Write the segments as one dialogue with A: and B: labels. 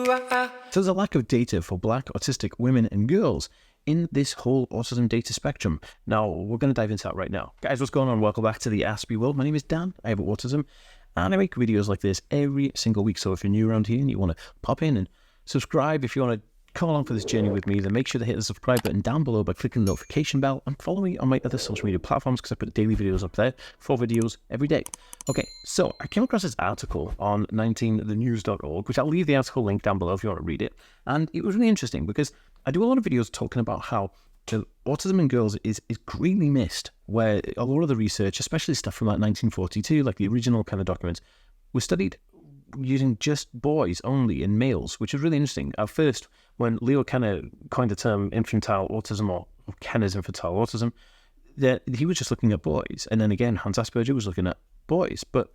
A: So there's a lack of data for Black autistic women and girls in this whole autism data spectrum. Now, we're going to dive into that right now. Guys, what's going on? Welcome back to TheAspieWorld. My name is Dan. I have autism, and I make videos like this every single week. So if you're new around here and you want to pop in and subscribe, if you want to come along for this journey with me, then make sure to hit the subscribe button down below by clicking the notification bell and follow me on my other social media platforms because I put daily videos up there, 4 videos every day. Okay, so I came across this article on 19thenews.org, which I'll leave the article link down below if you want to read it. And it was really interesting because I do a lot of videos talking about how the autism in girls is greatly missed, where a lot of the research, especially stuff from like 1942, like the original kind of documents, was studied using just boys only in males, which is really interesting. At first, when Leo Kenner coined the term infantile autism or Kenner's infantile autism, that he was just looking at boys. And then again, Hans Asperger was looking at boys. But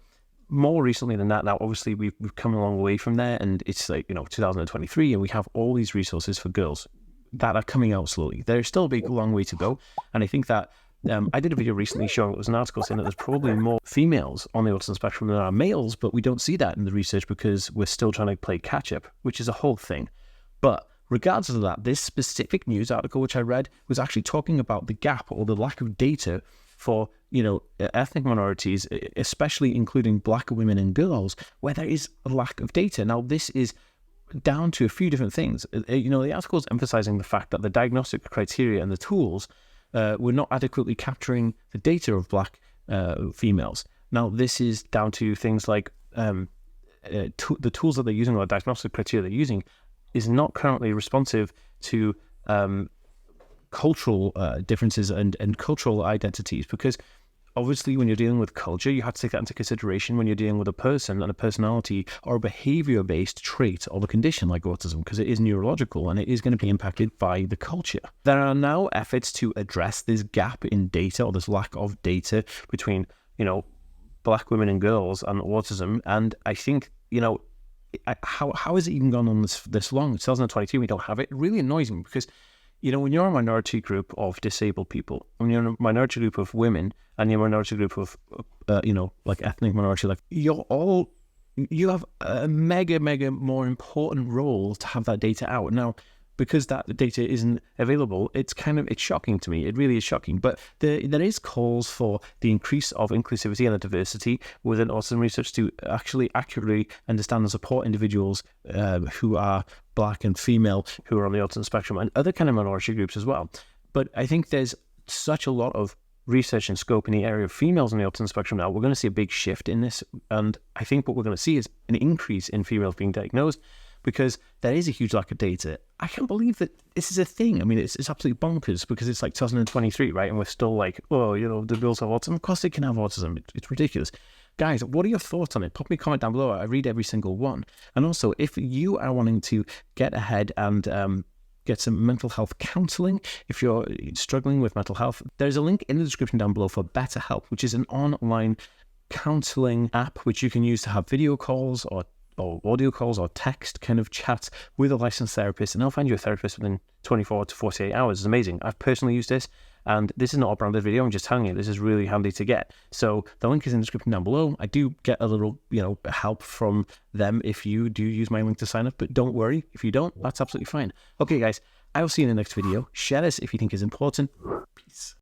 A: more recently than that, now obviously we've come a long way from there, and it's like, 2023, and we have all these resources for girls that are coming out slowly. There's still a big long way to go, and I think that I did a video recently showing, it was an article saying that there's probably more females on the autism spectrum than there are males, but we don't see that in the research because we're still trying to play catch up, which is a whole thing. But regardless of that, this specific news article which I read was actually talking about the gap or the lack of data for, ethnic minorities, especially including Black women and girls, where there is a lack of data. Now, this is down to a few different things. The article is emphasizing the fact that the diagnostic criteria and the tools were not adequately capturing the data of Black females. Now, this is down to things like the tools that they're using, or the diagnostic criteria they're using, is not currently responsive to cultural differences and cultural identities, because obviously when you're dealing with culture, you have to take that into consideration when you're dealing with a person and a personality or a behavior-based trait of a condition like autism, because it is neurological and it is going to be impacted by the culture. There are now efforts to address this gap in data, or this lack of data between, Black women and girls and autism. And I think, how has it even gone on this long? 2022, we don't have it. It really annoys me because, when you're a minority group of disabled people, when you're a minority group of women, and you're a minority group of, like ethnic minority, like you have a mega more important role to have that data out. Now, because that data isn't available, it's shocking to me. It really is shocking. But there is calls for the increase of inclusivity and the diversity within autism research to actually accurately understand and support individuals who are Black and female, who are on the autism spectrum, and other kind of minority groups as well. But I think there's such a lot of research and scope in the area of females on the autism spectrum now. We're going to see a big shift in this, and I think what we're going to see is an increase in females being diagnosed, because there is a huge lack of data. I can't believe that this is a thing. I mean, it's absolutely bonkers because it's like 2023, right? And we're still like, the girls have autism. Of course they can have autism. It's ridiculous. Guys, what are your thoughts on it? Pop me a comment down below. I read every single one. And also, if you are wanting to get ahead and get some mental health counseling, if you're struggling with mental health, there's a link in the description down below for BetterHelp, which is an online counseling app which you can use to have video calls or audio calls or text kind of chats with a licensed therapist, and they'll find you a therapist within 24 to 48 hours. It's amazing. I've personally used this, and this is not a branded video. I'm just telling you, this is really handy to get. So the link is in the description down below. I do get a little, help from them if you do use my link to sign up, but don't worry. If you don't, that's absolutely fine. Okay, guys, I will see you in the next video. Share this if you think it's important. Peace.